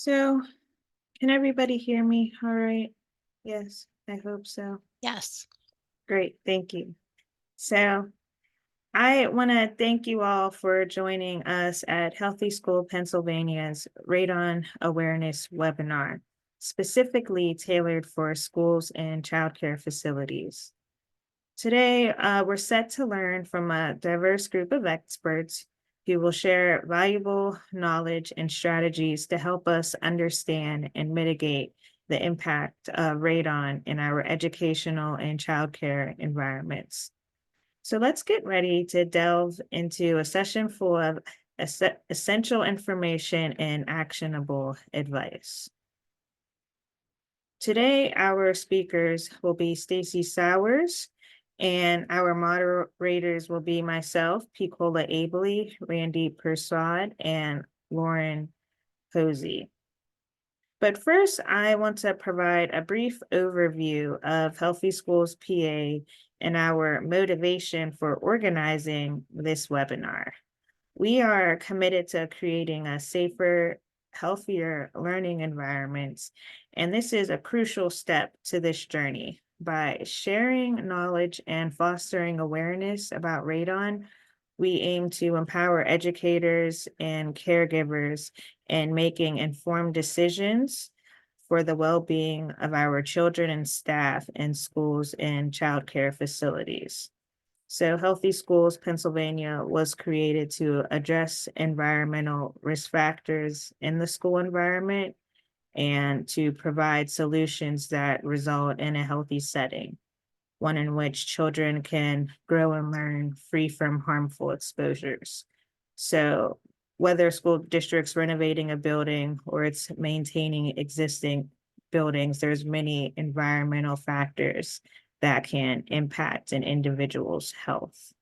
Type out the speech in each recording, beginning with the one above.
So, can everybody hear me all right? Yes, I hope so. Yes. Great, thank you. So, I want to thank you all for joining us at Healthy School Pennsylvania's Radon Awareness Webinar, specifically tailored for schools and childcare facilities. Today, we're set to learn from a diverse group of experts who will share valuable knowledge and strategies to help us understand and mitigate the impact of radon in our educational and childcare environments. So let's get ready to delve into a session full of essential information and actionable advice. Today, our speakers will be Stacy Sowers, and our moderators will be myself, Picola Abley, Randy Persad, and Lauren Posey. But first, I want to provide a brief overview of Healthy Schools PA and our motivation for organizing this webinar. We are committed to creating a safer, healthier learning environments, and this is a crucial step to this journey. By sharing knowledge and fostering awareness about radon, we aim to empower educators and caregivers in making informed decisions for the well-being of our children and staff in schools and childcare facilities. So, Healthy Schools Pennsylvania was created to address environmental risk factors in the school environment and to provide solutions that result in a healthy setting, one in which children can grow and learn free from harmful exposures. So, whether school districts renovating a building or it's maintaining existing buildings, there's many environmental factors that can impact an individual's health.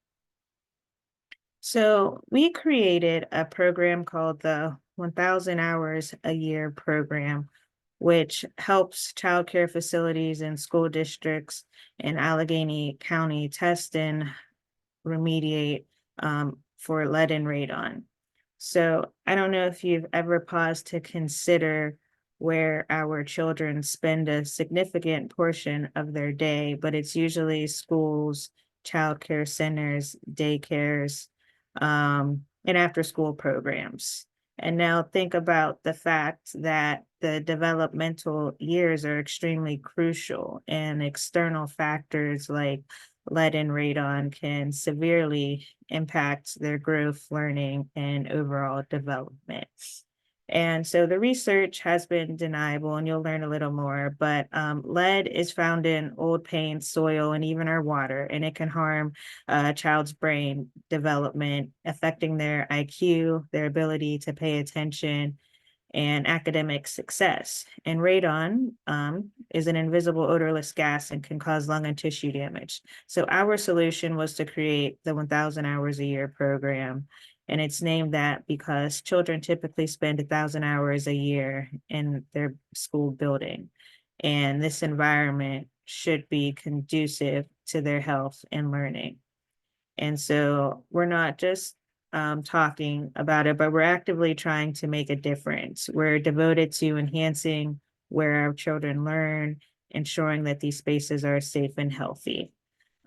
So we created a program called the 1,000 Hours a Year program, which helps childcare facilities and school districts in Allegheny County test and remediate for lead and radon. So I don't know if you've ever paused to consider where our children spend a significant portion of their day, but it's usually schools, childcare centers, daycares, and after school programs. And now think about the fact that the developmental years are extremely crucial, and external factors like lead and radon can severely impact their growth, learning, and overall development. And so the research has been deniable, and you'll learn a little more, but lead is found in old paint, soil, and even our water, and it can harm a child's brain development, affecting their IQ, their ability to pay attention, and academic success. And radon is an invisible odorless gas and can cause lung and tissue damage. So our solution was to create the 1,000 Hours a Year program. And it's named that because children typically spend 1,000 hours a year in their school building. And this environment should be conducive to their health and learning. And so we're not just talking about it, but we're actively trying to make a difference. We're devoted to enhancing where our children learn, ensuring that these spaces are safe and healthy.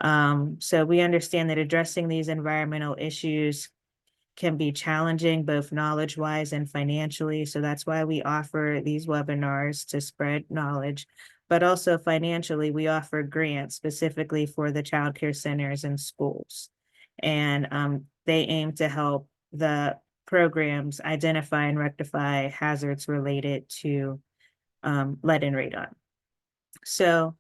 So we understand that addressing these environmental issues can be challenging, both knowledge-wise and financially. So that's why we offer these webinars to spread knowledge. But also financially, we offer grants specifically for the childcare centers and schools. And they aim to help the programs identify and rectify hazards related to lead and radon. So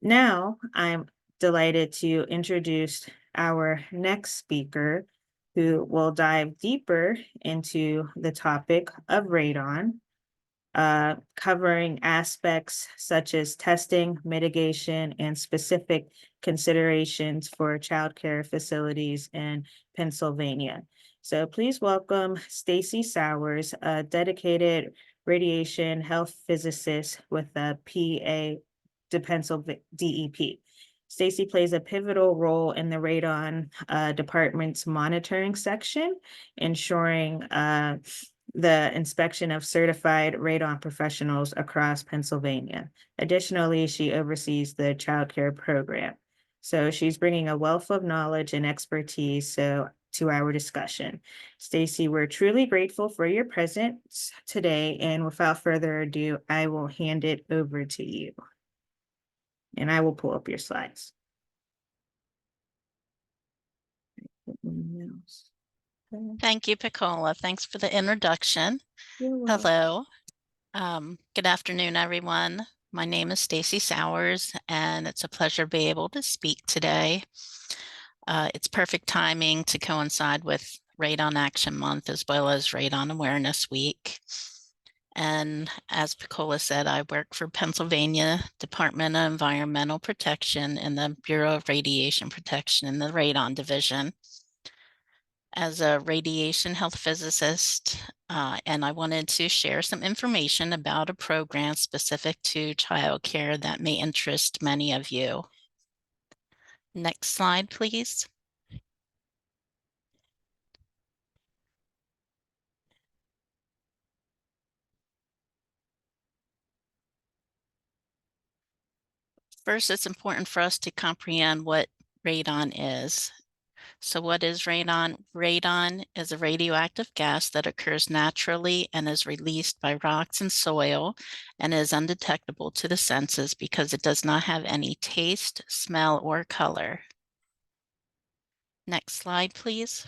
now I'm delighted to introduce our next speaker, who will dive deeper into the topic of radon, covering aspects such as testing, mitigation, and specific considerations for childcare facilities in Pennsylvania. So please welcome Stacy Sowers, a dedicated radiation health physicist with the PA to Pennsylvania DEP. Stacy plays a pivotal role in the radon department's monitoring section, ensuring the inspection of certified radon professionals across Pennsylvania. Additionally, she oversees the child care program. So she's bringing a wealth of knowledge and expertise to our discussion. Stacy, we're truly grateful for your presence today, and without further ado, I will hand it over to you. And I will pull up your slides. Thank you, Piccola. Thanks for the introduction. Hello. Good afternoon, everyone. My name is Stacy Sowers, and it's a pleasure to be able to speak today. It's perfect timing to coincide with Radon Action Month as well as Radon Awareness Week. And as Piccola said, I work for Pennsylvania Department of Environmental Protection in the Bureau of Radiation Protection in the Radon Division as a radiation health physicist, and I wanted to share some information about a program specific to childcare that may interest many of you. Next slide, please. First, it's important for us to comprehend what radon is. So what is radon? Radon is a radioactive gas that occurs naturally and is released by rocks and soil and is undetectable to the senses because it does not have any taste, smell, or color. Next slide, please.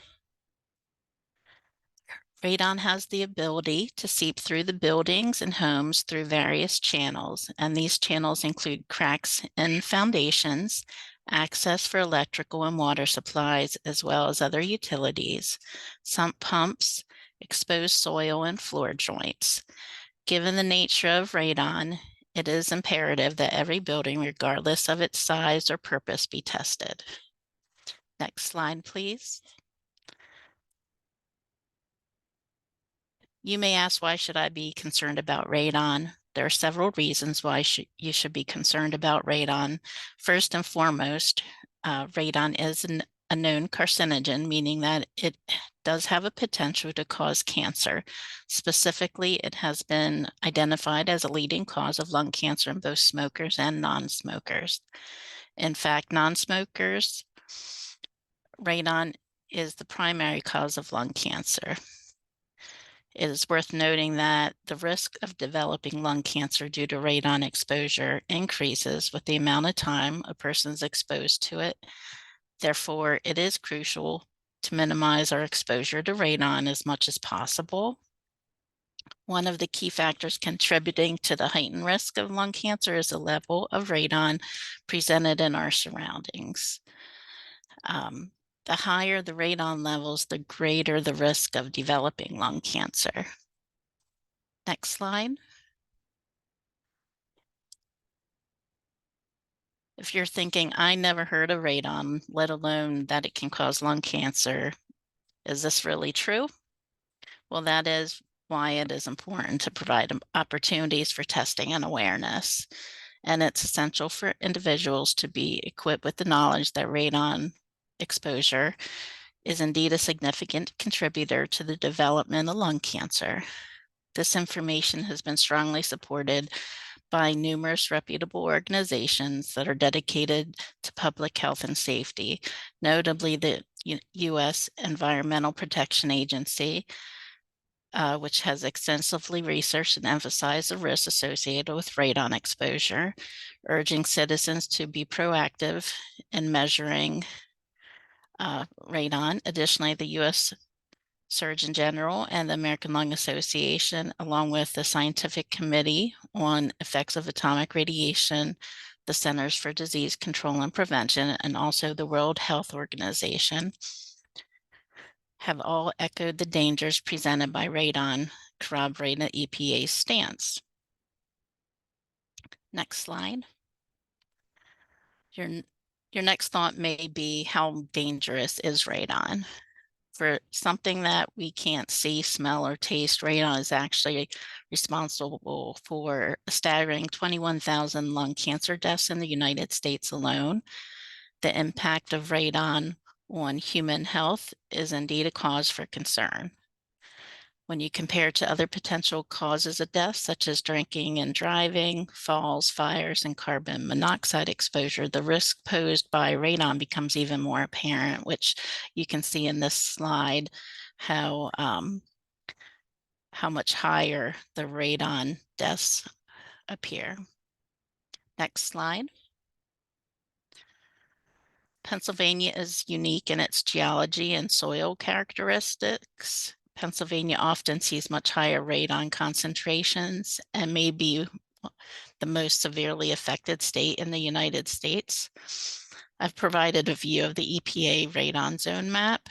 Radon has the ability to seep through the buildings and homes through various channels, and these channels include cracks in foundations, access for electrical and water supplies, as well as other utilities, sump pumps, exposed soil, and floor joints. Given the nature of radon, it is imperative that every building, regardless of its size or purpose, be tested. Next slide, please. You may ask, why should I be concerned about radon? There are several reasons why you should be concerned about radon. First and foremost, radon is a known carcinogen, meaning that it does have a potential to cause cancer. Specifically, it has been identified as a leading cause of lung cancer in both smokers and non-smokers. In fact, non-smokers, radon is the primary cause of lung cancer. It is worth noting that the risk of developing lung cancer due to radon exposure increases with the amount of time a person is exposed to it. Therefore, it is crucial to minimize our exposure to radon as much as possible. One of the key factors contributing to the heightened risk of lung cancer is the level of radon presented in our surroundings. The higher the radon levels, the greater the risk of developing lung cancer. Next slide. If you're thinking, I never heard of radon, let alone that it can cause lung cancer, is this really true? Well, that is why it is important to provide opportunities for testing and awareness. And it's essential for individuals to be equipped with the knowledge that radon exposure is indeed a significant contributor to the development of lung cancer. This information has been strongly supported by numerous reputable organizations that are dedicated to public health and safety, notably the U.S. Environmental Protection Agency, which has extensively researched and emphasized the risks associated with radon exposure, urging citizens to be proactive in measuring radon. Additionally, the U.S. Surgeon General and the American Lung Association, along with the Scientific Committee on Effects of Atomic Radiation, the Centers for Disease Control and Prevention, and also the World Health Organization, have all echoed the dangers presented by radon, corroborating the EPA's stance. Next slide. Your next thought may be, how dangerous is radon? For something that we can't see, smell, or taste, radon is actually responsible for a staggering 21,000 lung cancer deaths in the United States alone. The impact of radon on human health is indeed a cause for concern. When you compare to other potential causes of death, such as drinking and driving, falls, fires, and carbon monoxide exposure, the risk posed by radon becomes even more apparent, which you can see in this slide how much higher the radon deaths appear. Next slide. Pennsylvania is unique in its geology and soil characteristics. Pennsylvania often sees much higher radon concentrations and may be the most severely affected state in the United States. I've provided a view of the EPA radon zone map.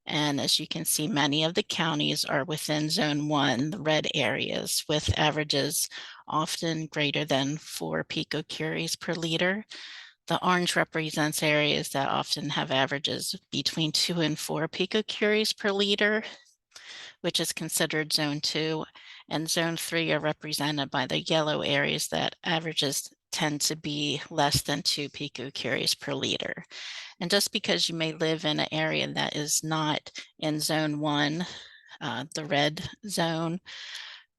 And as you can see, many of the counties are within zone 1, the red areas, with averages often greater than 4 picocuries per liter. The orange represents areas that often have averages between 2 and 4 picocuries per liter, which is considered zone 2, and zone 3 are represented by the yellow areas that averages tend to be less than 2 picocuries per liter. And just because you may live in an area that is not in zone 1, the red zone,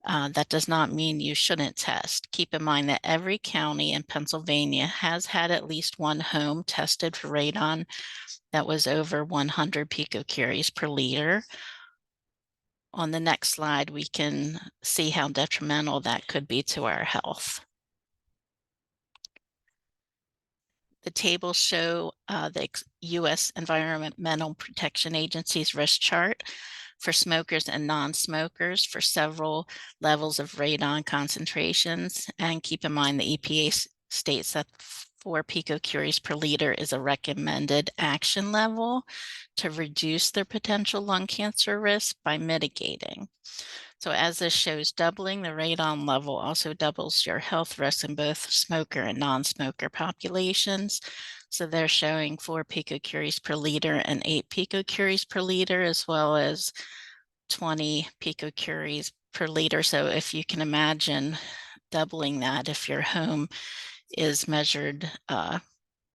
that does not mean you shouldn't test. Keep in mind that every county in Pennsylvania has had at least one home tested for radon that was over 100 picocuries per liter. On the next slide, we can see how detrimental that could be to our health. The tables show the U.S. Environmental Protection Agency's risk chart for smokers and non-smokers for several levels of radon concentrations. And keep in mind the EPA states that 4 picocuries per liter is a recommended action level to reduce their potential lung cancer risk by mitigating. So as this shows, doubling the radon level also doubles your health risk in both smoker and non-smoker populations. So they're showing 4 picocuries per liter and 8 picocuries per liter, as well as 20 picocuries per liter. So if you can imagine doubling that, if your home is measured,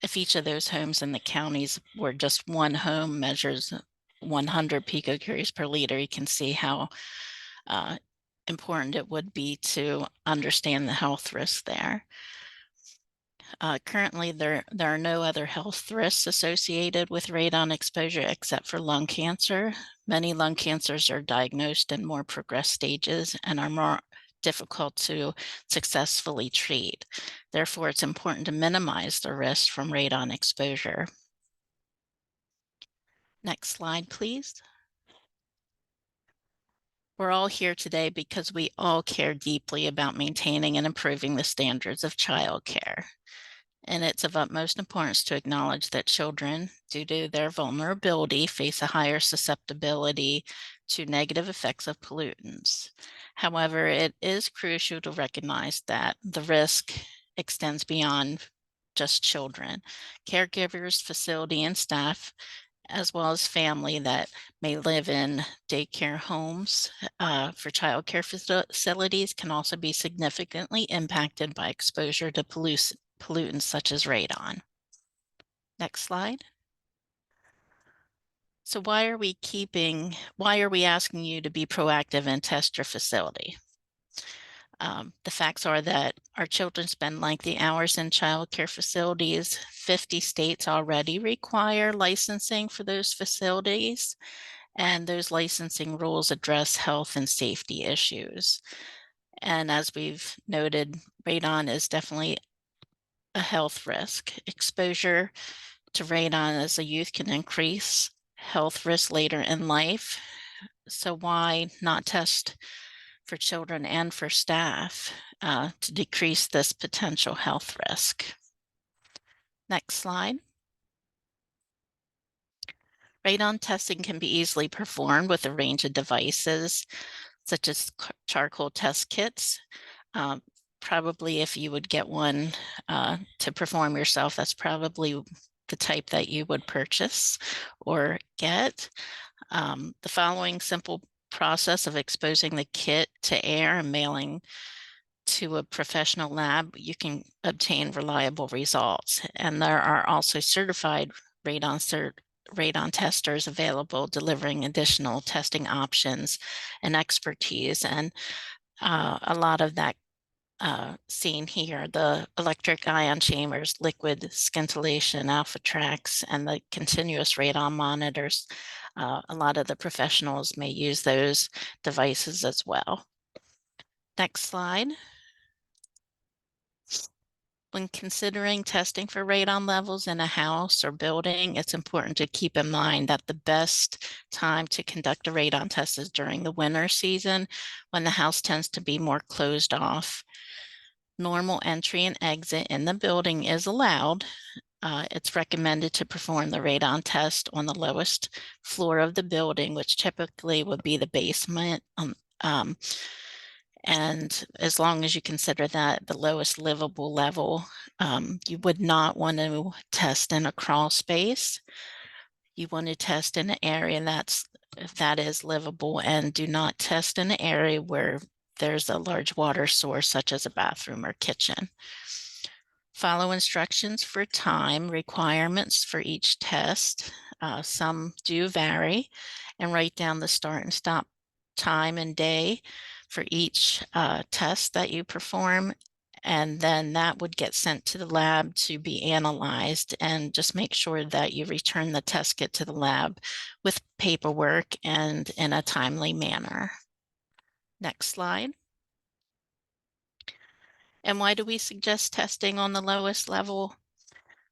if each of those homes in the counties where just one home measures 100 picocuries per liter, you can see how important it would be to understand the health risks there. Currently, there are no other health risks associated with radon exposure except for lung cancer. Many lung cancers are diagnosed in more progressed stages and are more difficult to successfully treat. Therefore, it's important to minimize the risk from radon exposure. Next slide, please. We're all here today because we all care deeply about maintaining and improving the standards of childcare. And it's of utmost importance to acknowledge that children, due to their vulnerability, face a higher susceptibility to negative effects of pollutants. However, it is crucial to recognize that the risk extends beyond just children. Caregivers, facility, and staff, as well as family that may live in daycare homes for childcare facilities, can also be significantly impacted by exposure to pollutants such as radon. Next slide. So why are we asking you to be proactive and test your facility? The facts are that our children spend lengthy hours in childcare facilities. 50 states already require licensing for those facilities, and those licensing rules address health and safety issues. And as we've noted, radon is definitely a health risk. Exposure to radon as a youth can increase health risks later in life. So why not test for children and for staff to decrease this potential health risk? Next slide. Radon testing can be easily performed with a range of devices, such as charcoal test kits. Probably if you would get one to perform yourself, that's probably the type that you would purchase or get. The following simple process of exposing the kit to air and mailing to a professional lab, you can obtain reliable results. And there are also certified radon radon testers available, delivering additional testing options and expertise. And a lot of that seen here, the electric ion chambers, liquid scintillation, alpha tracks, and the continuous radon monitors. A lot of the professionals may use those devices as well. Next slide. When considering testing for radon levels in a house or building, it's important to keep in mind that the best time to conduct a radon test is during the winter season, when the house tends to be more closed off. Normal entry and exit in the building is allowed. It's recommended to perform the radon test on the lowest floor of the building, which typically would be the basement. And as long as you consider that the lowest livable level, you would not want to test in a crawl space. You want to test in an area that is livable, and do not test in an area where there's a large water source, such as a bathroom or kitchen. Follow instructions for time requirements for each test. Some do vary, and write down the start and stop time and day for each test that you perform. And then that would get sent to the lab to be analyzed, and just make sure that you return the test kit to the lab with paperwork and in a timely manner. Next slide. And why do we suggest testing on the lowest level?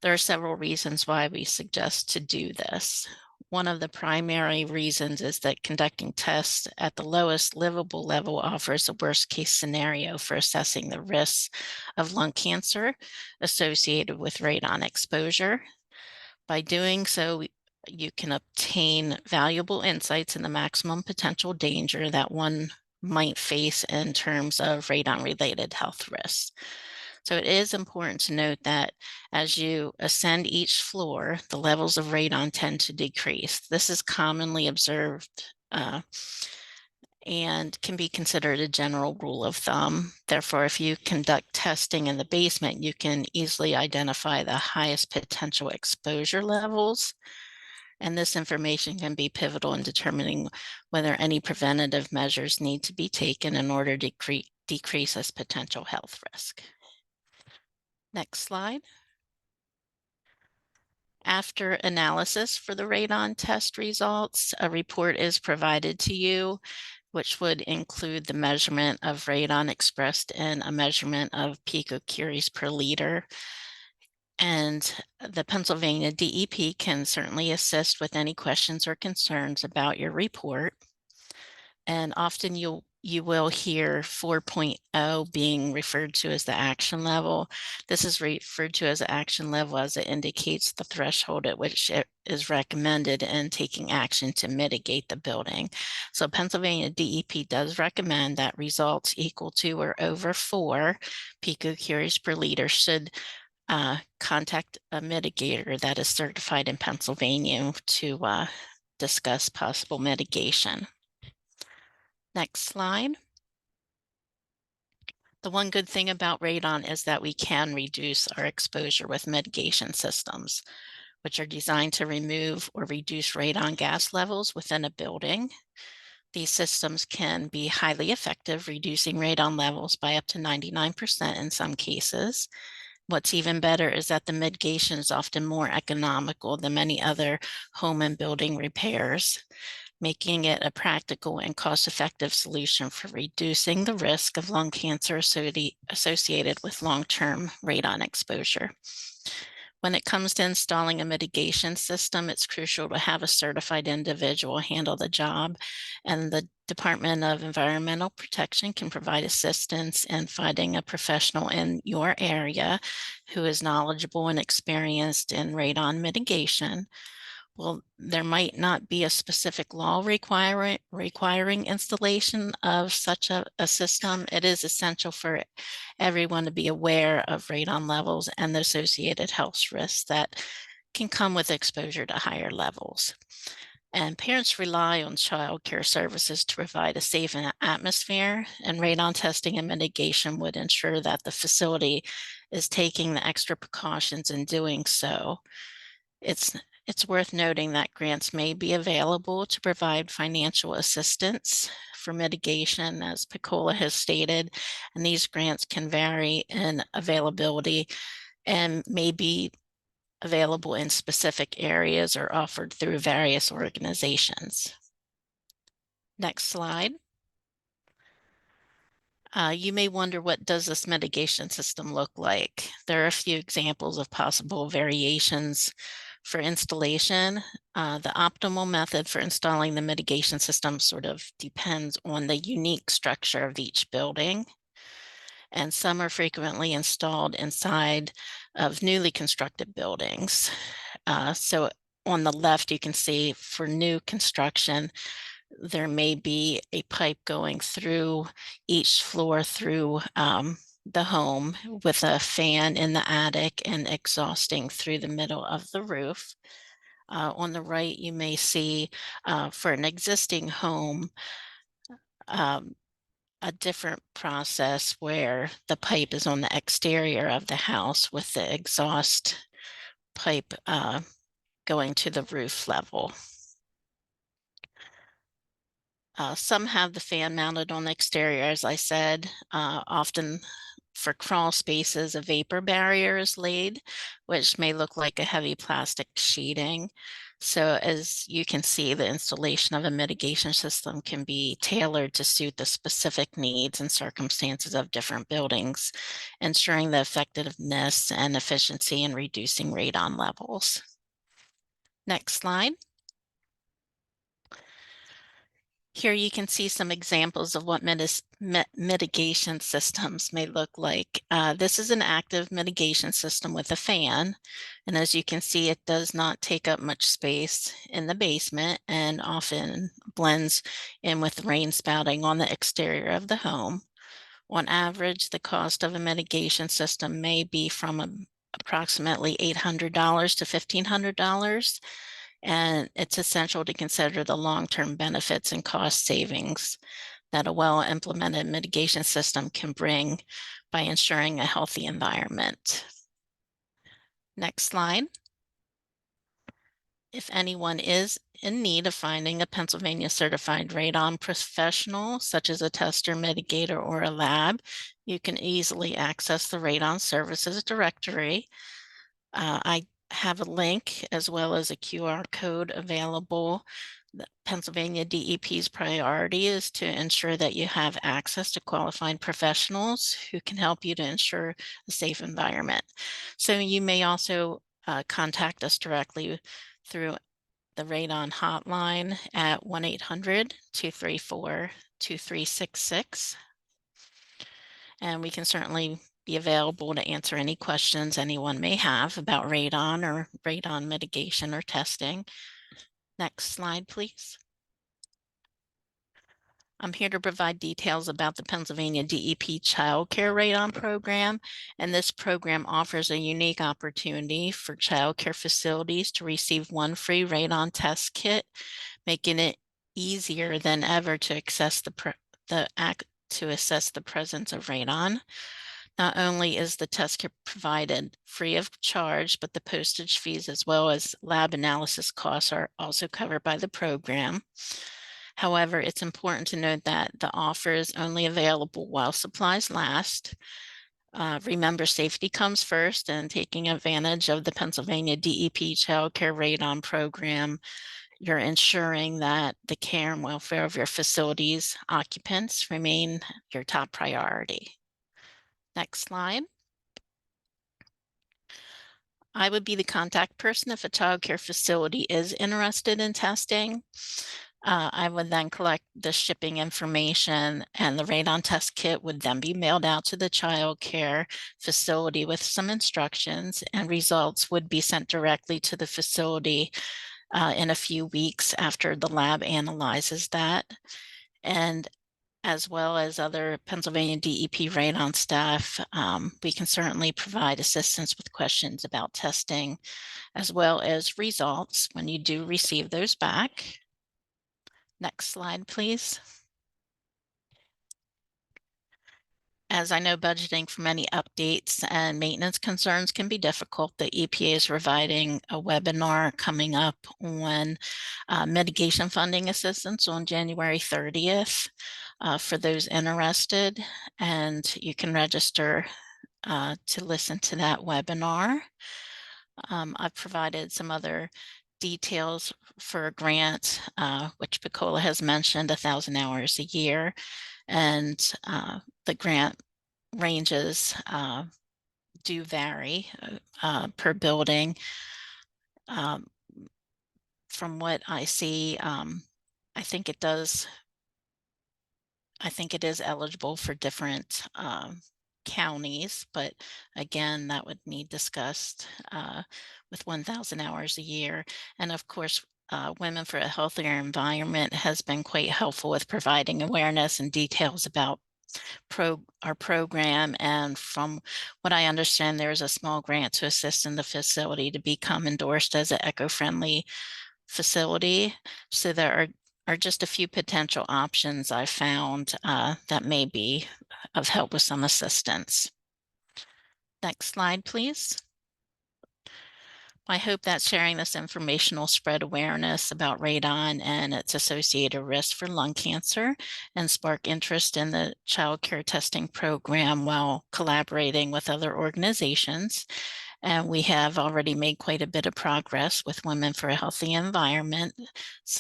There are several reasons why we suggest to do this. One of the primary reasons is that conducting tests at the lowest livable level offers a worst-case scenario for assessing the risks of lung cancer associated with radon exposure. By doing so, you can obtain valuable insights in the maximum potential danger that one might face in terms of radon-related health risks. So it is important to note that as you ascend each floor, the levels of radon tend to decrease. This is commonly observed and can be considered a general rule of thumb. Therefore, if you conduct testing in the basement, you can easily identify the highest potential exposure levels. And this information can be pivotal in determining whether any preventative measures need to be taken in order to decrease this potential health risk. Next slide. After analysis for the radon test results, a report is provided to you, which would include the measurement of radon expressed in a measurement of picocuries per liter. And the Pennsylvania DEP can certainly assist with any questions or concerns about your report. And often you will hear 4.0 being referred to as the action level. This is referred to as the action level as it indicates the threshold at which it is recommended in taking action to mitigate the building. So Pennsylvania DEP does recommend that results equal to or over 4 picocuries per liter should contact a mitigator that is certified in Pennsylvania to discuss possible mitigation. Next slide. The one good thing about radon is that we can reduce our exposure with mitigation systems, which are designed to remove or reduce radon gas levels within a building. These systems can be highly effective, reducing radon levels by up to 99% in some cases. What's even better is that the mitigation is often more economical than many other home and building repairs, making it a practical and cost-effective solution for reducing the risk of lung cancer associated with long-term radon exposure. When it comes to installing a mitigation system, it's crucial to have a certified individual handle the job, and the Department of Environmental Protection can provide assistance in finding a professional in your area who is knowledgeable and experienced in radon mitigation. Well, there might not be a specific law requiring installation of such a system. It is essential for everyone to be aware of radon levels and the associated health risks that can come with exposure to higher levels. And parents rely on child care services to provide a safe atmosphere, and radon testing and mitigation would ensure that the facility is taking the extra precautions in doing so. It's It's worth noting that grants may be available to provide financial assistance for mitigation, as Picola has stated, and these grants can vary in availability and may be available in specific areas or offered through various organizations. Next slide. You may wonder, what does this mitigation system look like? There are a few examples of possible variations for installation. The optimal method for installing the mitigation system sort of depends on the unique structure of each building, and some are frequently installed inside of newly constructed buildings. So on the left, you can see for new construction, there may be a pipe going through each floor through the home, with a fan in the attic and exhausting through the middle of the roof. On the right, you may see for an existing home, um, a different process where the pipe is on the exterior of the house with the exhaust pipe going to the roof level. Some have the fan mounted on the exterior, as I said. Often for crawl spaces, a vapor barrier is laid, which may look like a heavy plastic sheeting. So as you can see, the installation of a mitigation system can be tailored to suit the specific needs and circumstances of different buildings, ensuring the effectiveness and efficiency in reducing radon levels. Next slide. Here you can see some examples of what mitigation systems may look like. This is an active mitigation system with a fan, and as you can see, it does not take up much space in the basement and often blends in with rain spouting on the exterior of the home. On average, the cost of a mitigation system may be from approximately $800 to $1,500. And it's essential to consider the long-term benefits and cost savings that a well-implemented mitigation system can bring by ensuring a healthy environment. Next slide. If anyone is in need of finding a Pennsylvania certified radon professional, such as a tester, mitigator, or a lab, you can easily access the Radon Services Directory. I have a link as well as a QR code available. The Pennsylvania DEP's priority is to ensure that you have access to qualified professionals who can help you to ensure a safe environment. So you may also contact us directly through the Radon hotline at 1-800-234-2366. And we can certainly be available to answer any questions anyone may have about radon or radon mitigation or testing. Next slide, please. I'm here to provide details about the Pennsylvania DEP Child Care Radon Program, and this program offers a unique opportunity for child care facilities to receive one free radon test kit, making it easier than ever to assess the presence of radon. Not only is the test kit provided free of charge, but the postage fees as well as lab analysis costs are also covered by the program. However, it's important to note that the offer is only available while supplies last. Remember, safety comes first, and taking advantage of the Pennsylvania DEP Child Care Radon Program, you're ensuring that the care and welfare of your facility's occupants remain your top priority. Next slide. I would be the contact person if a child care facility is interested in testing. I would then collect the shipping information, and the radon test kit would then be mailed out to the child care facility with some instructions, and results would be sent directly to the facility in a few weeks after the lab analyzes that. And as well as other Pennsylvania DEP radon staff, we can certainly provide assistance with questions about testing, as well as results when you do receive those back. Next slide, please. as I know budgeting for many updates and maintenance concerns can be difficult, the EPA is providing a webinar coming up on mitigation funding assistance on January 30th for those interested, and you can register to listen to that webinar. I've provided some other details for a grant, which Picola has mentioned, 1,000 hours a year, and the grant ranges do vary per building. From what I see, I think it does. I think it is eligible for different counties, but again, that would need discussed with 1,000 hours a year. And of course, Women for a Healthier Environment has been quite helpful with providing awareness and details about our program. And from what I understand, there is a small grant to assist in the facility to become endorsed as an eco-friendly facility. So there are just a few potential options I found that may be of help with some assistance. Next slide, please. I hope that sharing this information will spread awareness about radon and its associated risk for lung cancer and spark interest in the child care testing program while collaborating with other organizations. And we have already made quite a bit of progress with Women for a Healthy Environment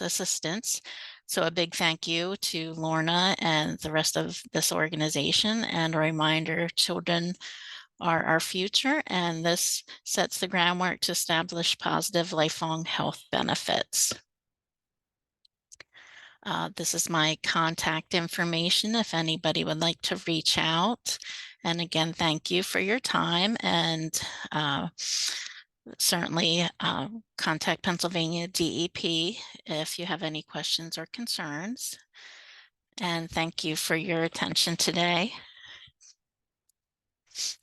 assistance. So a big thank you to Lorna and the rest of this organization, and a reminder, children are our future, and this sets the groundwork to establish positive lifelong health benefits. This is my contact information if anybody would like to reach out. And again, thank you for your time, and certainly contact Pennsylvania DEP if you have any questions or concerns. And thank you for your attention today.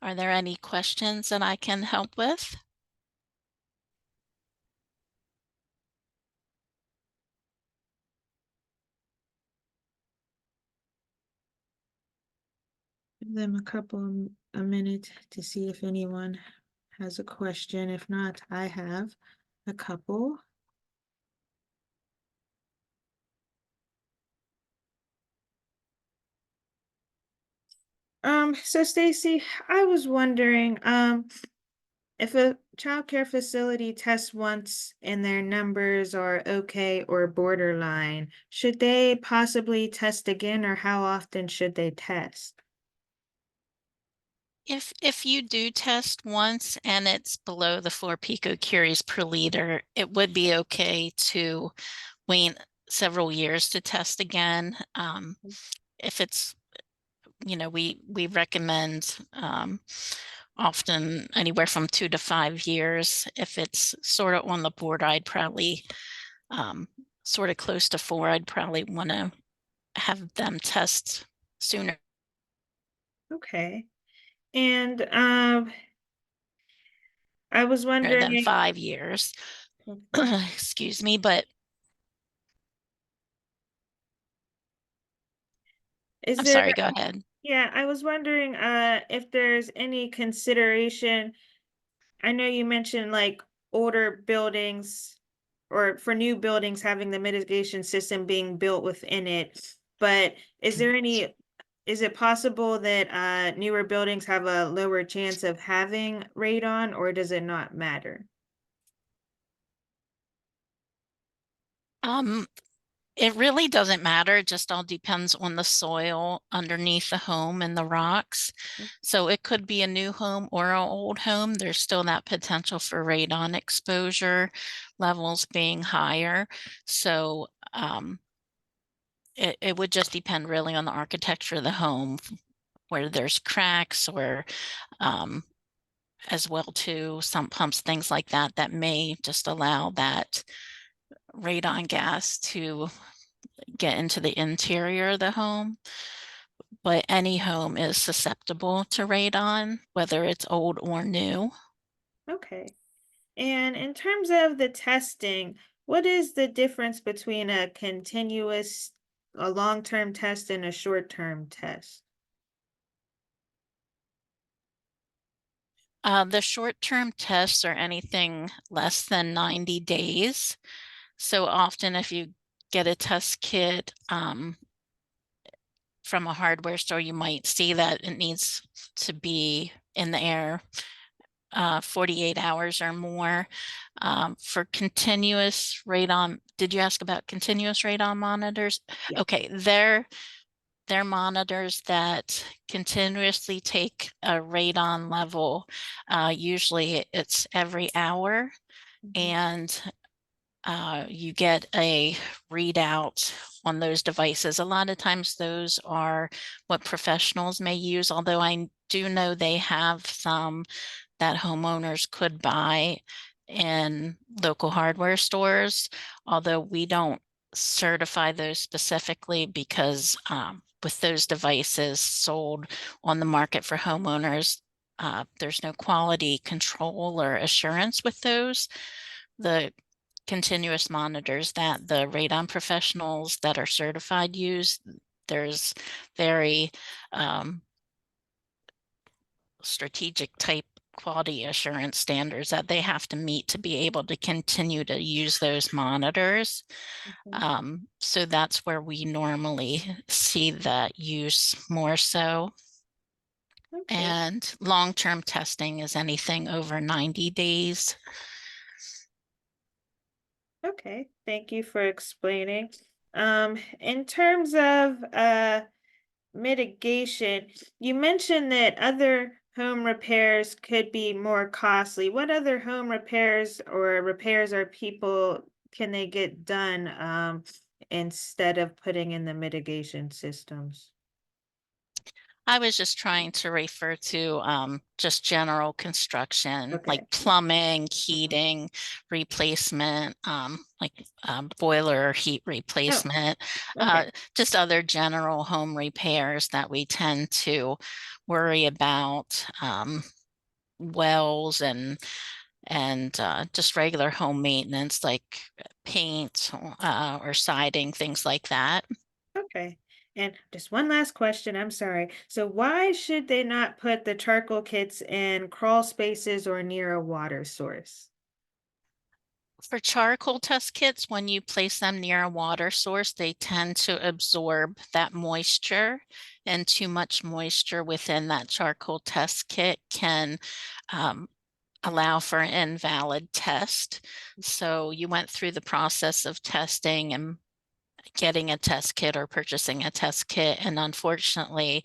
Are there any questions that I can help with? Give them a minute to see if anyone has a question. If not, I have a couple. So Stacy, I was wondering, if a childcare facility tests once and their numbers are okay or borderline, should they possibly test again, or how often should they test? If you do test once and it's below the 4 picocuries per liter, it would be okay to wait several years to test again. If it's, we recommend often anywhere from 2 to 5 years. If it's sort of on the border, I'd probably sort of close to 4, I'd probably want to have them test sooner Okay. And I was than wondering, 5 years. Excuse me, but is I'm there, sorry, go ahead. yeah, I was wondering if there's any consideration. I know you mentioned like older buildings, or for new buildings having the mitigation system being built within it, but is it possible that newer buildings have a lower chance of having radon, or does it not matter? Um, it really doesn't matter. It just all depends on the soil underneath the home and the rocks. So it could be a new home or an old home. There's still that potential for radon exposure levels being higher. So it would just depend really on the architecture of the home, where there's cracks or as well too, sump pumps, things like that, that may just allow that radon gas to get into the interior of the home. But any home is susceptible to radon, whether it's old or new. Okay. And in terms of the testing, what is the difference between a long-term test and a short-term test? The short-term tests are anything less than 90 days. So often if you get a test kit from a hardware store, you might see that it needs to be in the air 48 hours or more. For continuous radon, did you ask about continuous radon monitors? Yeah. Okay, they're monitors that continuously take a radon level. Usually it's every hour, Mhm. and you get a readout on those devices. A lot of times those are what professionals may use, although I do know they have some that homeowners could buy in local hardware stores, although we don't certify those specifically because with those devices sold on the market for homeowners, there's no quality control or assurance with those. The continuous monitors that the radon professionals that are certified use, there's very strategic type quality assurance standards that they have to meet to be able to continue to use those monitors. Mhm. So that's where we normally see that use more so. Okay. And long-term testing is anything over 90 days. Okay. Thank you for explaining. In terms of mitigation, you mentioned that other home repairs could be more costly. What other home repairs or repairs are people can they get done instead of putting in the mitigation systems? I was just trying to refer to just general construction, like Okay. plumbing, Mhm. heating, replacement, like boiler heat Oh, replacement, okay. just other general home repairs that we tend to worry about, wells and just regular home maintenance like paint or siding, things like that. Okay. And just one last question. I'm sorry. So why should they not put the charcoal kits in crawl spaces or near a water source? For charcoal test kits, when you place them near a water source, they tend to absorb that moisture, and too much moisture within that charcoal test kit can um, allow for an invalid test. So you went through the process of testing and getting a test kit or purchasing a test kit, and unfortunately,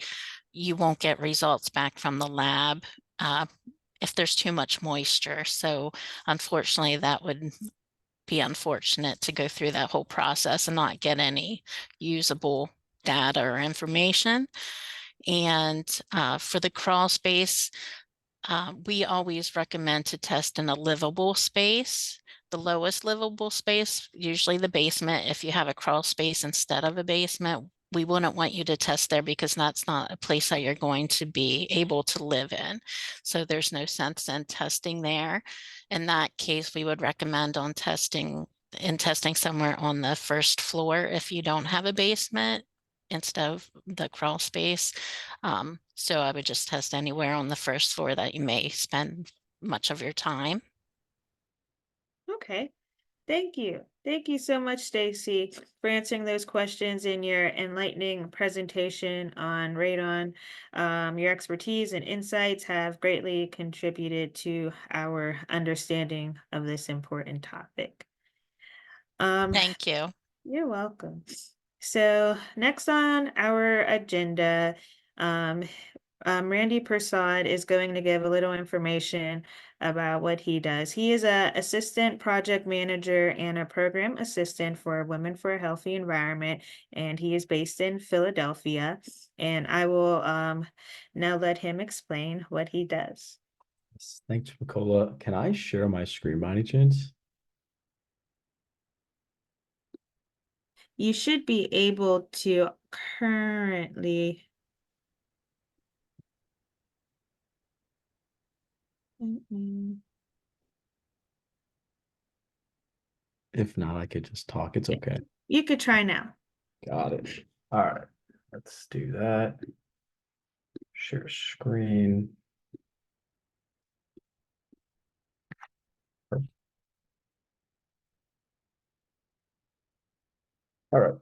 you won't get results back from the lab if there's too much moisture. So unfortunately, that would be unfortunate to go through that whole process and not get any usable data or information. And for the crawl space, we always recommend to test in a livable space. The lowest livable space, usually the basement. If you have a crawl space instead of a basement, we wouldn't want you to test there because that's not a place that you're going to be able to live in. So there's no sense in testing there. In that case, we would recommend testing somewhere on the first floor if you don't have a basement instead of the crawl space. So I would just test anywhere on the first floor that you may spend much of your time. Okay. Thank you. Thank you so much, Stacy, for answering those questions in your enlightening presentation on radon. Your expertise and insights have greatly contributed to our understanding of this important topic. Um, Thank you. you're welcome. So next on our agenda, um, Randy Prasad is going to give a little information about what he does. He is a assistant project manager and a program assistant for Women for a Healthy Environment, and he is based in Philadelphia. And I will now let him explain what he does. Thanks, Nicola. Can I share my screen by any chance? You should be able to currently. Mm-mm. If not, I could just talk. It's okay. You could try now. Got it. All right. Let's do that. Share screen. All right.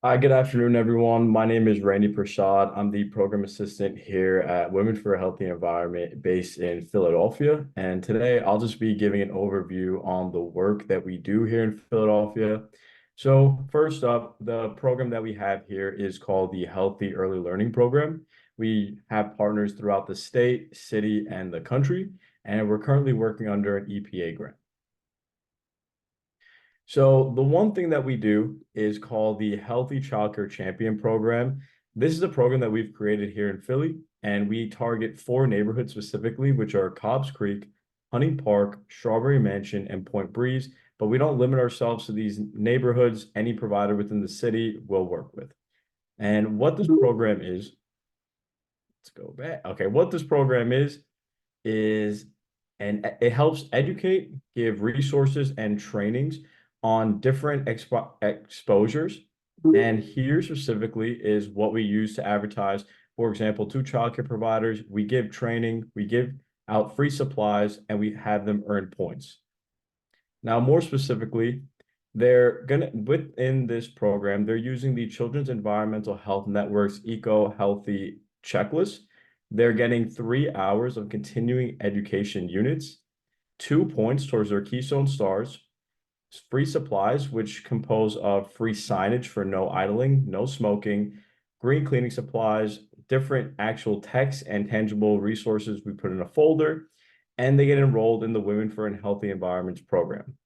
Hi, good afternoon, everyone. My name is Randy Prashad. I'm the program assistant here at Women for a Healthy Environment based in Philadelphia. And today I'll just be giving an overview on the work that we do here in Philadelphia. So first up, the program that we have here is called the Healthy Early Learning Program. We have partners throughout the state, city, and the country, and we're currently working under an EPA grant. So the one thing that we do is called the Healthy Childcare Champion Program. This is a program that we've created here in Philly, and we target 4 neighborhoods specifically, which are Cobbs Creek, Honey Park, Strawberry Mansion, and Point Breeze. But we don't limit ourselves to these neighborhoods. Any provider within the city will work with. And what this program is, let's go back. Okay, what this program is and it helps educate, give resources and trainings on different exposures. And here specifically is what we use to advertise. For example, to childcare providers, we give training, we give out free supplies, and we have them earn points. Now, more specifically, they're gonna within this program, they're using the Children's Environmental Health Network's Eco Healthy Checklist. They're getting 3 hours of continuing education units, 2 points towards their Keystone Stars, free supplies, which compose of free signage for no idling, no smoking, green cleaning supplies, different actual text and tangible resources we put in a folder, and they get enrolled in the Women for a Healthy Environments program.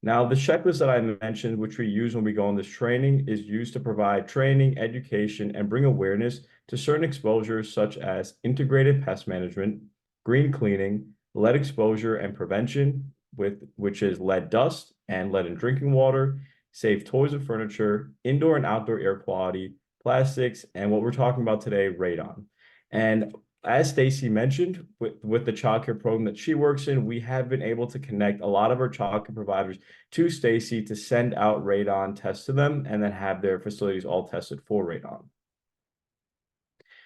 Now, the checklist that I mentioned, which we use when we go on this training, is used to provide training, education, and bring awareness to certain exposures such as integrated pest management, green cleaning, lead exposure and prevention, which is lead dust and lead in drinking water, safe toys and furniture, indoor and outdoor air quality, plastics, and what we're talking about today, radon. And as Stacy mentioned, with the childcare program that she works in, we have been able to connect a lot of our childcare providers to Stacy to send out radon tests to them and then have their facilities all tested for radon.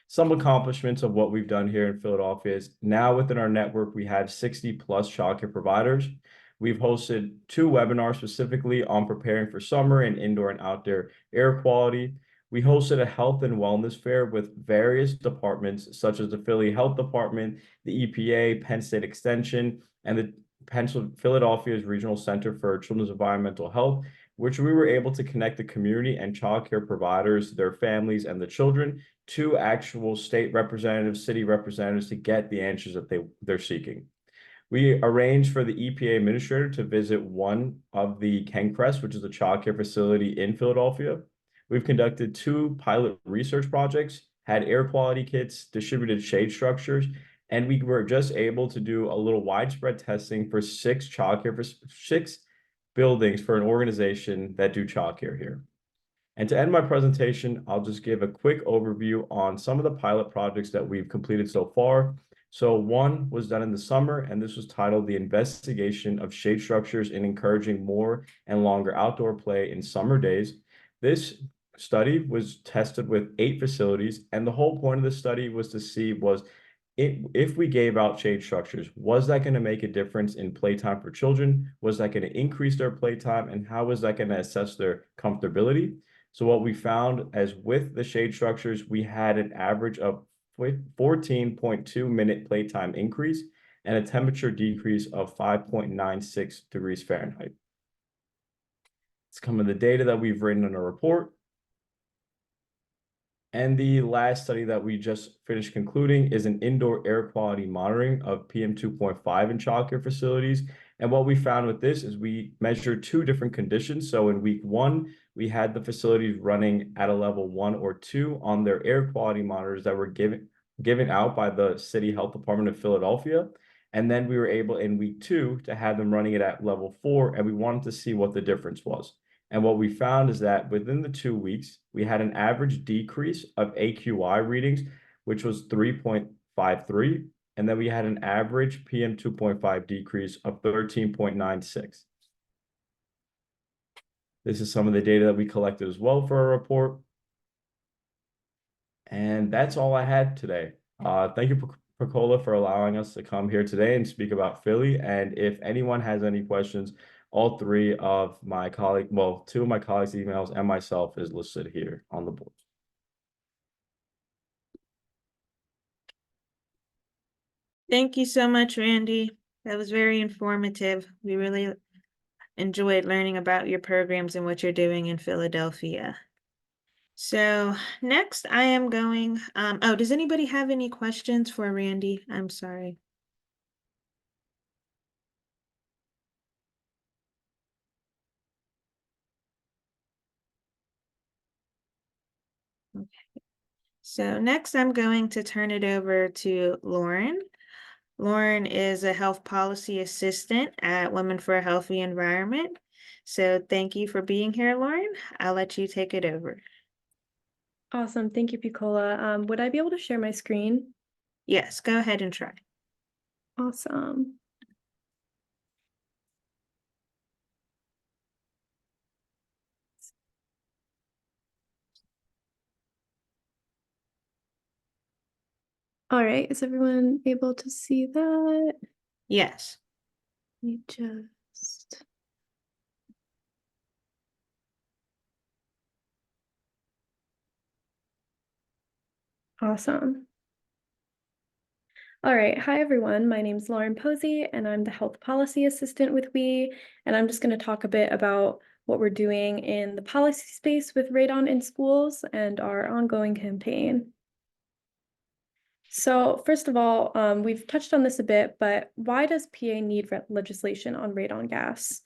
Some accomplishments of what we've done here in Philadelphia is now within our network, we have 60 plus childcare providers. We've hosted 2 webinars specifically on preparing for summer and indoor and outdoor air quality. We hosted a health and wellness fair with various departments, such as the Philly Health Department, the EPA, Penn State Extension, and the Philadelphia's Regional Center for Children's Environmental Health, which we were able to connect the community and childcare providers, their families, and the children to actual state representatives, city representatives to get the answers that they're seeking. We arranged for the EPA administrator to visit one of the Kencrest, which is a childcare facility in Philadelphia. We've conducted 2 pilot research projects, had air quality kits, distributed shade structures, and we were just able to do a little widespread testing for 6 buildings for an organization that do childcare here. And to end my presentation, I'll just give a quick overview on some of the pilot projects that we've completed so far. So one was done in the summer, and this was titled The Investigation of Shade Structures in Encouraging More and Longer Outdoor Play in Summer Days. This study was tested with 8 facilities, and the whole point of the study was to see if we gave out shade structures, was that going to make a difference in playtime for children? Was that going to increase their playtime? And how was that going to assess their comfortability? So what we found as with the shade structures, we had an average of 14.2 minute playtime increase and a temperature decrease of 5.96 degrees Fahrenheit. It's some of the data that we've written in a report. And the last study that we just finished concluding is an indoor air quality monitoring of PM 2.5 in childcare facilities. And what we found with this is we measured 2 different conditions. So in week 1, we had the facilities running at a level 1 or 2 on their air quality monitors that were given out by the City Health Department of Philadelphia. And then we were able in week 2 to have them running it at level 4, and we wanted to see what the difference was. And what we found is that within the 2 weeks, we had an average decrease of AQI readings, which was 3.53. And then we had an average PM 2.5 decrease of 13.96. This is some of the data that we collected as well for our report. And that's all I had today. Thank you, Picola, for allowing us to come here today and speak about Philly. And if anyone has any questions All three of my colleague, well, two of my colleagues' emails and myself is listed here on the board. Thank you so much, Randy. That was very informative. We really enjoyed learning about your programs and what you're doing in Philadelphia. So next I am going, oh, does anybody have any questions for Randy? I'm sorry. Okay. So next I'm going to turn it over to Lauren. Lauren is a health policy assistant at Women for a Healthy Environment. So thank you for being here, Lauren. I'll let you take it over. Awesome. Thank you, Piccola. Would I be able to share my screen? Yes, go ahead and try. Awesome. All right. Is everyone able to see that? Yes. Let me just... Awesome. All right. Hi, everyone. My name is Lauren Posey, and I'm the Health Policy Assistant with WE. And I'm just going to talk a bit about what we're doing in the policy space with radon in schools and our ongoing campaign. So first of all, we've touched on this a bit, but why does PA need legislation on radon gas?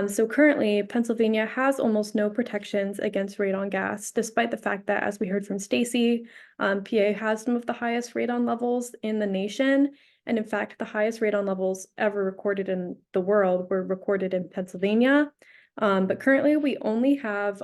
So currently, Pennsylvania has almost no protections against radon gas, despite the fact that, as we heard from Stacy, PA has some of the highest radon levels in the nation. And in fact, the highest radon levels ever recorded in the world were recorded in Pennsylvania. But currently, we only have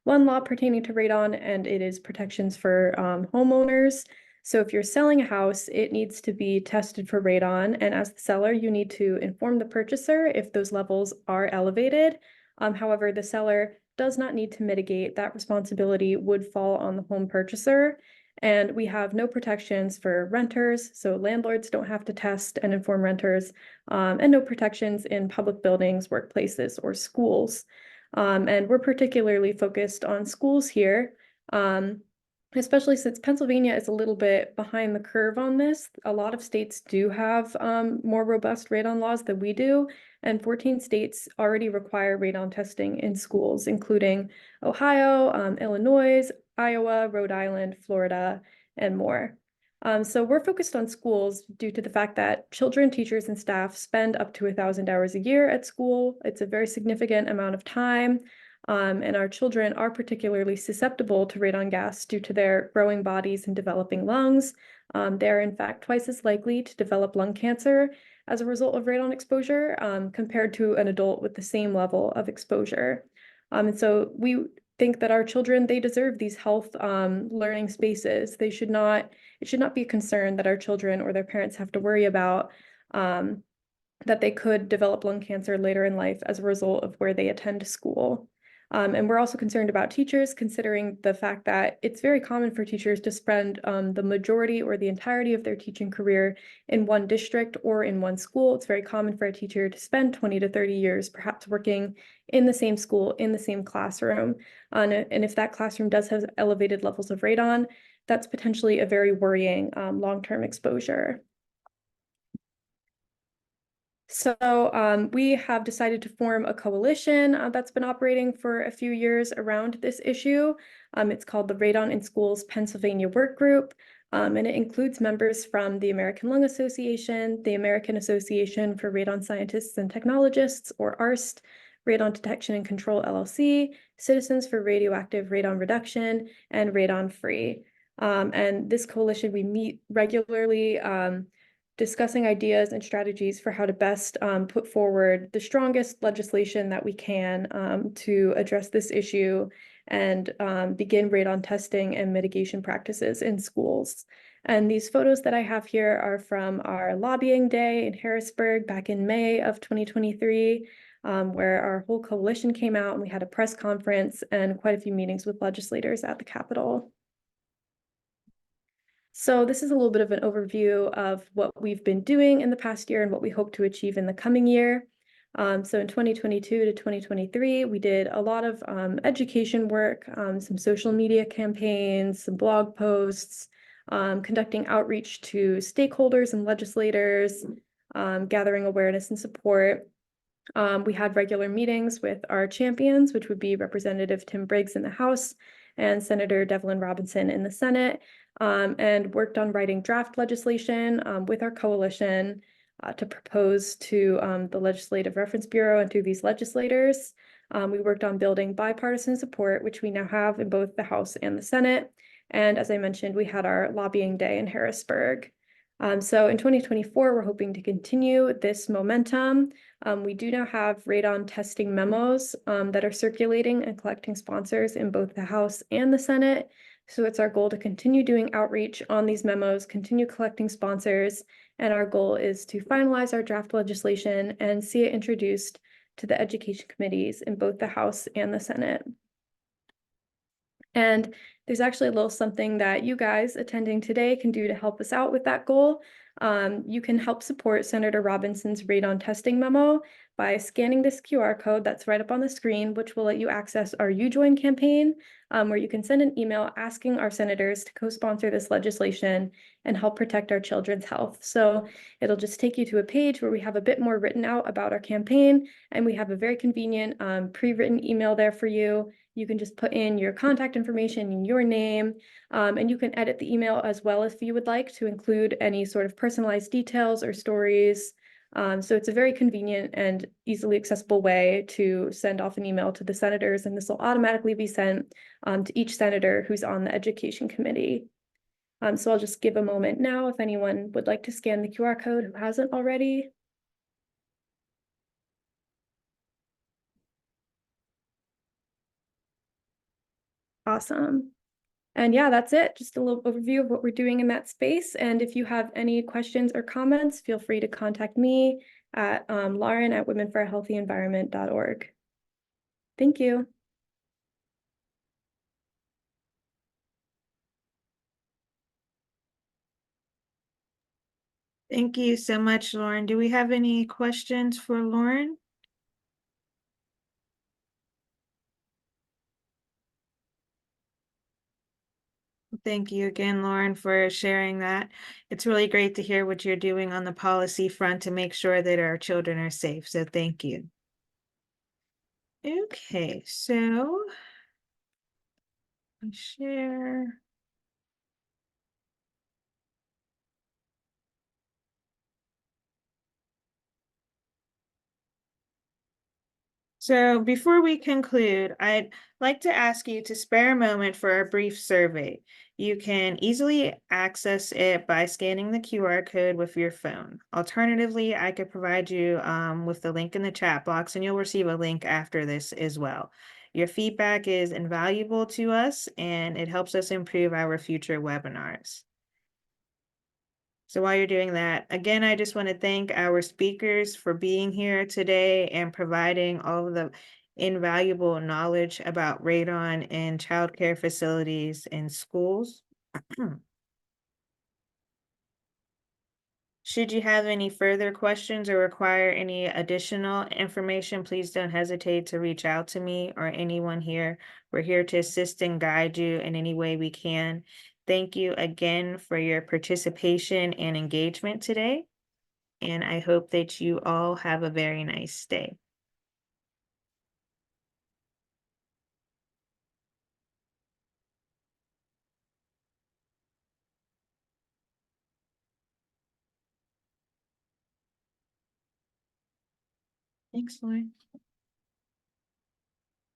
one law pertaining to radon, and it is protections for homeowners. So if you're selling a house, it needs to be tested for radon. And as the seller, you need to inform the purchaser if those levels are elevated. However, the seller does not need to mitigate. That responsibility would fall on the home purchaser. And we have no protections for renters. So landlords don't have to test and inform renters, and no protections in public buildings, workplaces, or schools. And we're particularly focused on schools here. Especially since Pennsylvania is a little bit behind the curve on this. A lot of states do have more robust radon laws than we do, and 14 states already require radon testing in schools, including Ohio, Illinois, Iowa, Rhode Island, Florida, and more. So we're focused on schools due to the fact that children, teachers, and staff spend up to 1,000 hours a year at school. It's a very significant amount of time. And our children are particularly susceptible to radon gas due to their growing bodies and developing lungs. They're in fact twice as likely to develop lung cancer as a result of radon exposure compared to an adult with the same level of exposure. And so we think that our children, they deserve these health learning spaces. It should not be a concern that our children or their parents have to worry about that they could develop lung cancer later in life as a result of where they attend school. And we're also concerned about teachers, considering the fact that it's very common for teachers to spend the majority or the entirety of their teaching career in one district or in one school. It's very common for a teacher to spend 20 to 30 years perhaps working in the same school, in the same classroom. And if that classroom does have elevated levels of radon, that's potentially a very worrying long-term exposure. So we have decided to form a coalition that's been operating for a few years around this issue. It's called the Radon in Schools Pennsylvania Work Group, and it includes members from the American Lung Association, the American Association for Radon Scientists and Technologists, or ARST, Radon Detection and Control LLC, Citizens for Radioactive Radon Reduction, and Radon Free. And this coalition, we meet regularly, discussing ideas and strategies for how to best put forward the strongest legislation that we can to address this issue and begin radon testing and mitigation practices in schools. And these photos that I have here are from our lobbying day in Harrisburg back in May of 2023, where our whole coalition came out and we had a press conference and quite a few meetings with legislators at the Capitol. So this is a little bit of an overview of what we've been doing in the past year and what we hope to achieve in the coming year. So in 2022 to 2023, we did a lot of education work, some social media campaigns, some blog posts, conducting outreach to stakeholders and legislators, gathering awareness and support. We had regular meetings with our champions, which would be Representative Tim Briggs in the House and Senator Devlin Robinson in the Senate, and worked on writing draft legislation with our coalition to propose to the Legislative Reference Bureau and through these legislators. We worked on building bipartisan support, which we now have in both the House and the Senate. And as I mentioned, we had our lobbying day in Harrisburg. So in 2024, we're hoping to continue this momentum. We do now have radon testing memos that are circulating and collecting sponsors in both the House and the Senate. So it's our goal to continue doing outreach on these memos, continue collecting sponsors, and our goal is to finalize our draft legislation and see it introduced to the education committees in both the House and the Senate. And there's actually a little something that you guys attending today can do to help us out with that goal. You can help support Senator Robinson's radon testing memo by scanning this QR code that's right up on the screen, which will let you access our UJoin campaign, where you can send an email asking our senators to co-sponsor this legislation and help protect our children's health. So it'll just take you to a page where we have a bit more written out about our campaign, and we have a very convenient pre-written email there for you. You can just put in your contact information and your name, and you can edit the email as well if you would like to include any sort of personalized details or stories. So it's a very convenient and easily accessible way to send off an email to the senators, and this will automatically be sent to each senator who's on the education committee. So I'll just give a moment now if anyone would like to scan the QR code who hasn't already. Awesome. And yeah, that's it. Just a little overview of what we're doing in that space. And if you have any questions or comments, feel free to contact me at lauren@womenforahealthyenvironment.org. Thank you. Thank you so much, Lauren. Do we have any questions for Lauren? Thank you again, Lauren, for sharing that. It's really great to hear what you're doing on the policy front to make sure that our children are safe. So thank you. Okay, so I share. So before we conclude, I'd like to ask you to spare a moment for a brief survey. You can easily access it by scanning the QR code with your phone. Alternatively, I could provide you with the link in the chat box, and you'll receive a link after this as well. Your feedback is invaluable to us, and it helps us improve our future webinars. So while you're doing that, again, I just want to thank our speakers for being here today and providing all of the invaluable knowledge about radon in childcare facilities and schools. Should you have any further questions or require any additional information, please don't hesitate to reach out to me or anyone here. We're here to assist and guide you in any way we can. Thank you again for your participation and engagement today. And I hope that you all have a very nice day. Thanks, Lauren.